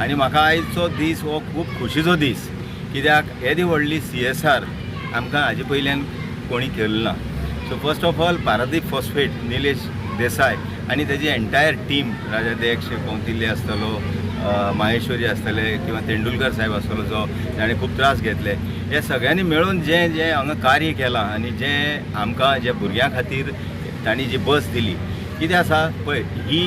आनी म्हाका आयचो दीस हो खूब खोशयेचो दीस, कित्याक येदी व्हडली CSR आमकां हाजे पयल्यान कोणी केल्लो ना. So first of all Paradip phosphate Nilesh देसाय आनी तेजी एंटायर टीम, राजाध्यक्ष कौंतिल्य आसतलो, माहेश्वरी आसतले किंवा तेंडुलकर साहेब आसतलो जो ताणें खूब त्रास घेतले, हे सगळ्यांनी मेळून जें हांगा कार्य केलां आनी जें आमकां जे भुरग्यां खातीर तांणी जी बस दिली. कितें आसा पळय, ही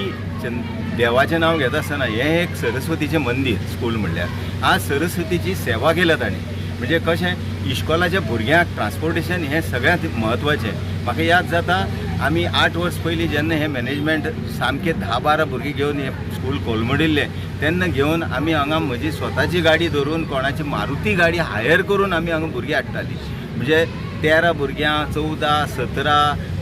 देवाचें नांव घेता आसतना हें एक सरस्वतीचें मंदीर स्कूल म्हणल्यार आज सरस्वतीची सेवा केल्या तांणी. म्हणजे कशें इश्कॉलाच्या भुरग्यांक ट्रान्सपोर्टेशन हें सगळ्यांत म्हत्वाचें. म्हाका याद जाता आमी 8 वर्स पयलीं जेन्ना हें मॅनेजमेंट सामकें 10-12 भुरगीं घेवन हें स्कूल कोलमडिल्लें तेन्ना घेवन आमी हांगा म्हजी स्वताची गाडी धरून कोणाची मारुती गाडी हायर करून आमी हांगा भुरगीं हाडटालीं. म्हणजे 13 भुरग्यां, 14, 17,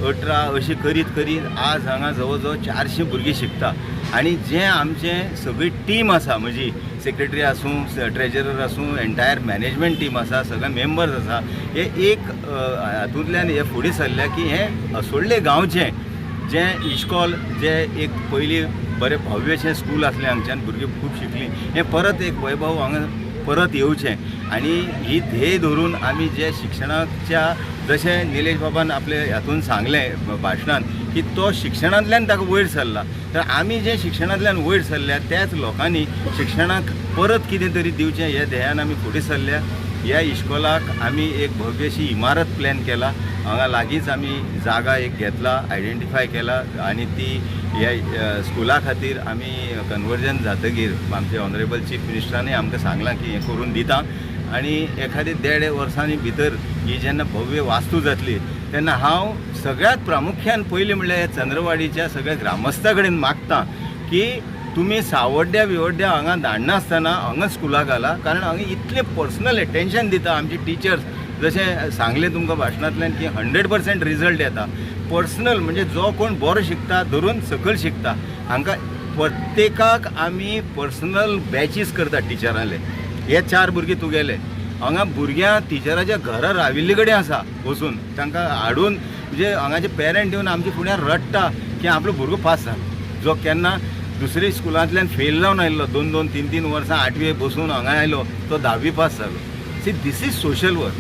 18 अशीं करीत करीत आज हांगा जवळ जवळ 400 भुरगीं शिकता. आनी जें आमचें सगळी टीम आसा, म्हजी सेक्रेटरी आसूं, ट्रेजरर आसूं, एंटायर मॅनेजमेंट टीम आसा, सगळे मेंबर्स आसा, हे एक हातूंतल्यान हे फुडें सरल्या की हें असोळडे गांवचें जें इश्कॉल जें एक पयलीं बरें भव्यशें स्कूल आसलें, हांगच्यान भुरगीं खूब शिकलीं, हें परत एक वैभव हांगा परत येवचें. आनी ही ध्येय धरून आमी जे शिक्षणाच्या, जशें निलेश बाबान आपले हातून सांगलें भाशणान की तो शिक्षणांतल्यान ताका वयर सरला, तर आमी जे शिक्षणांतल्यान वयर सरल्या त्याच लोकांनी शिक्षणाक परत कितें तरी दिवचें हे ध्येयान आमी फुडें सरल्या. ह्या इश्कॉलाक आमी एक भव्यशी इमारत प्लॅन केला. हांगा लागींच आमी जागा एक घेतला, आयडेंटिफाय केला आनी ती ह्या स्कुला खातीर आमी कन्वर्जन जातकीर आमचे ऑनरेबल चीफ मिनिस्टरांनी आमकां सांगलां की हें करून दिता. आनी एखादी 1.5 वर्सांनी भितर ही जेन्ना भव्य वास्तू जातली तेन्ना हांव सगळ्यात प्रामुख्यान पयलीं म्हणल्यार हे चंद्रवाडीच्या सगळ्या ग्रामस्थां कडेन मागतां की तुमी सावड्ड्या विवड्ड्या हांगा धाडनासतना हांगा स्कुलाक घाला, कारण हांगा इतलें पर्सनल एटेन्शन दिता आमचे टिचर्स. जशें सांगलें तुमकां भाशणांतल्यान की 100% रिजल्ट येता. पर्सनल म्हणजे जो कोण बरो शिकता धरून सकयल शिकता, हांकां प्रत्येकाक आमी पर्सनल बॅचीस करता टिचरांले. हे 4 भुरगीं तुगेले हांगा भुरग्यां टिचराच्या घरा राविल्ले कडेन आसा बसून, तांकां हाडून म्हणजे हांगाचे पेरंट येवन आमच्या फुड्यान रडटा की आपलो भुरगो पास जाला, जो केन्ना दुसरी स्कुलांतल्यान फेल जावन आयल्लो, 2-2, 3-3 वर्सां 8वी बसून हांगा आयलो, तो 10वी पास जालो. See this is social work.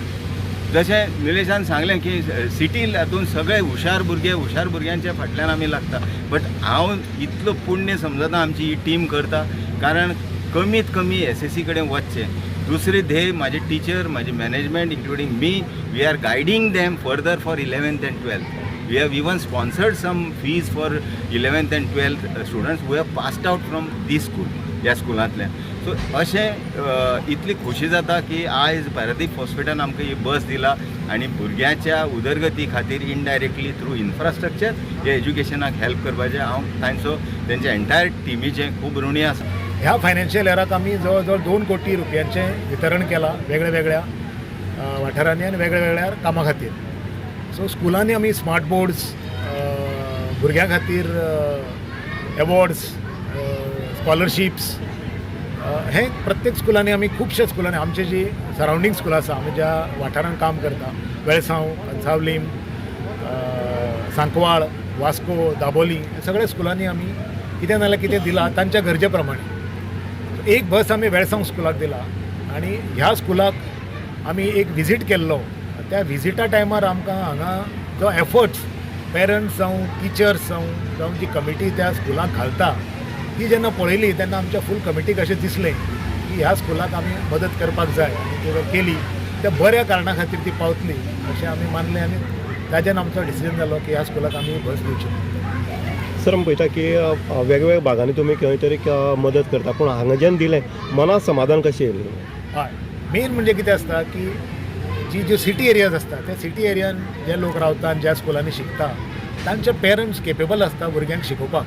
जशें निलेशान सांगलें की सिटी हातून सगळे हुशार भुरग्यांच्या फाटल्यान आमी लागता, बट हांव इतलो पुण्य समजता आमची ही टीम करता, कारण कमीत कमी SSC कडेन वचचें. दुसरे ध्येय म्हाजे टीचर, म्हाजे मॅनेजमेंट इन्क्लुडींग मी, we are guiding them further for 11th and 12th. We have even sponsored some fees for 11th and 12th students who have passed out from this school, ह्या स्कुलांतल्यान. So अशें इतली खोशी जाता की आयज पारादीप हॉस्पिटलान आमकां ही बस दिला आनी भुरग्याच्या उदरगती खातीर इनडायरेक्टली थ्रू इन्फ्रास्ट्रक्चर हे एज्युकेशनाक हेल्प करपाचें हांव तांचो तेंच्या एंटायर टिमीचें खूब ऋणी आसा. ह्या फायनान्शियल इयराक आमी जवळ जवळ 2 कोटी रुपयांचें वितरण केलां वेगळ्या वेगळ्या वाठारांनी आनी वेगळ्या वेगळ्या कामां खातीर. सो स्कुलांनी आमी स्मार्ट बोर्ड्स, भुरग्यां खातीर एवॉर्ड्स, स्कॉलरशिप्स, हे प्रत्येक स्कुलांनी आमी खुबशे स्कुलांनी आमचे जी सरावंडींग स्कुलां आसा, आमी ज्या वाठारांत काम करता, वेळसांव, अंसावलीम, सांकवाळ, वास्को, दाबोली, सगळ्या स्कुलांनी आमी कितें नाल्यार कितें दिलां तांच्या गरजे प्रमाणे. एक बस आमी वेळसांव स्कुलाक दिला आनी ह्या स्कुलाक आमी एक विजीट केल्लो. त्या विजिटा टायमार आमकां हांगा जो एफर्ट्स पेरंट्स जावं टिचर्स जावं जी कमिटी त्या स्कुलाक घालता ती जेन्ना पळयली तेन्ना आमच्या फूल कमिटीक अशें दिसलें की ह्या स्कुलाक आमी मदत करपाक जाय आनी ती केली. त्या बऱ्या कारणां खातीर ती पावतली अशें आमी मानलें आनी ताच्यान आमचो डिसिजन जालो की ह्या स्कुलाक आमी बस दिवची. सर पळयता की वेगवेगळ्या भागांनी तुमी खंय तरी मदत करता, पूण हांगा जेन्ना दिलें मनाक समाधान कशें येयलें? हय, मेन म्हणजे कितें आसता की ज्यो सिटी एरियाज आसता त्या सिटी एरियान जे लोक रावता ज्या स्कुलांनी शिकता तांचे पेरंट्स केपेबल आसता भुरग्यांक शिकोवपाक.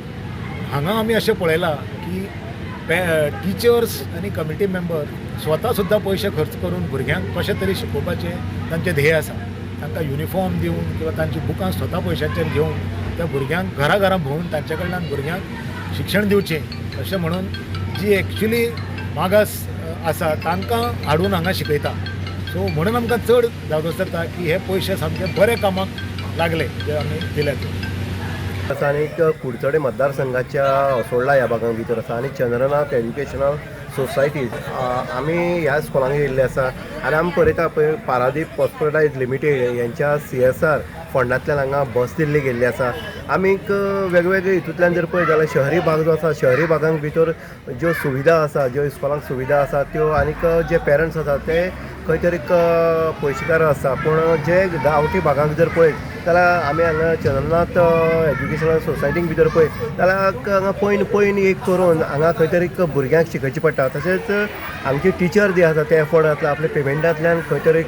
हांगा आमी अशें पळयलां की टिचर्स आनी कमिटी मेंबर स्वता सुद्दां पयशे खर्च करून भुरग्यांक कशें तरी शिकोवपाचें तांचें ध्येय आसा. तांकां युनिफॉर्म दिवन किंवा तांची बुकां स्वता पयशांचेर घेवन त्या भुरग्यांक घरा भोंवून तांचे कडल्यान भुरग्यांक शिक्षण दिवचें अशें म्हणून जी एक्चुली मागास आसा तांकां हाडून हांगा शिकयता. सो म्हणून आमकां चड जागोस जाता की हे पयशे सामके बरे कामाक लागले जे आमी दिले. आसा आनी कुडचडे मतदारसंघाच्या असोळडा ह्या भागां भितर आसा आनी चंद्रनाथ एज्युकेशनल सोसायटीज आमी ह्या स्कुलांक येयल्ले आसा आनी आमी पळयता पळय पारादीप फॉस्फरायज लिमिटेड यांच्या CSR फंडांतल्यान हांगा बस दिल्ली गेल्ली आसा. आमीक वेगवेगळे हितूंतल्यान जर पळयत जाल्यार शहरी भाग जो आसा शहरी भागांक भितर ज्यो सुविधा आसा ज्यो इस्कॉलांक सुविधा आसा त्यो आनीक जे पेरंट्स आसा ते खंय तरी पयशेकार आसा पूण जे गांवठी भागांक जर पळयत जाल्यार आमी हांगा चंद्रनाथ एज्युकेशनल सोसायटीक भितर पळयत जाल्यार हांगा पयन एक करून हांगा खंय तरी भुरग्यांक शिकयची पडटा. तशेंच हांगचे टिचर जे आसा ते एफोर्ड घातला आपल्या पेमेंटांतल्यान खंय तरी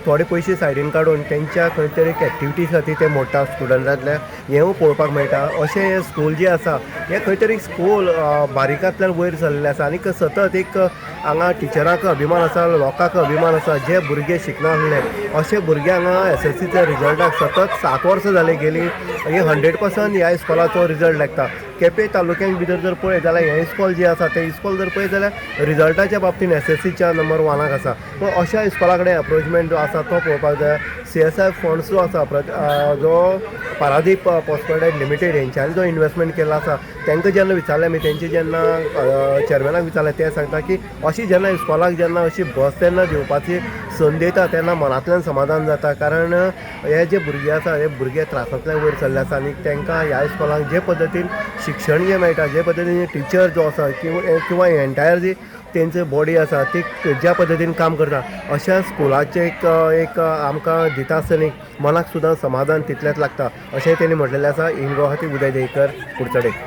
थोडे पयशे सायडीन काडून तेंच्या खंय तरी एक्टिविटीज खातीर ते मोडटा स्टुडंटांतल्या हेंवूय पळोवपाक मेळटा. अशें हे स्कूल जे आसा हे खंय तरी स्कूल बारीकांतल्यान वयर सरलेलें आसा आनीक सतत एक हांगा टिचरांक अभिमान आसा लोकांक अभिमान आसा जे भुरगे शिकनासले अशे भुरगे हांगा SSCच्या रिजल्टाक सतत 7 वर्सां जालीं गेलीं हे 100% ह्या इस्कॉलाचो रिजल्ट लागता. केपें तालुक्यांक भितर जर पळयत जाल्यार हें इस्कॉल जे आसा तें इस्कॉल जर पळयत जाल्यार रिजल्टाच्या बाबतींत SSCच्या नंबर 1 आसा. पूण अशा इस्कॉला कडेन अप्रोचमेंट जो आसा तो पळोवपाक जाय. CSR फंड्स जो आसा जो पारादीप फॉस्फरायज लिमिटेड हेंच्यांनी जो इन्वेस्टमेंट केला आसा तांकां जेन्ना विचारलें आमी तेंचे जेन्ना चेअरमॅनाक विचारलें ते सांगता की अशी जेन्ना इस्कॉलाक जेन्ना अशी बस तेन्ना दिवपाची संद येता तेन्ना मनांतल्यान समाधान जाता. कारण हे जे भुरगे आसा हे भुरगे त्रासांतल्यान वयर सरले आसा आनी तांकां ह्या इस्कॉलाक जे पद्दतीन शिक्षण जें मेळटा जे पद्दतीन टिचर जो आसा किंवा एंटायर जी तेंची बॉडी आसा ती ज्या पद्दतीन काम करता अशा स्कुलाचे एक आमकां दिता आसतना मनाक सुद्दां समाधान तितलेंच लागता अशें तेणी म्हटलेलें आसा. इन गुवाहाटी उदय देयकर कुडचडे.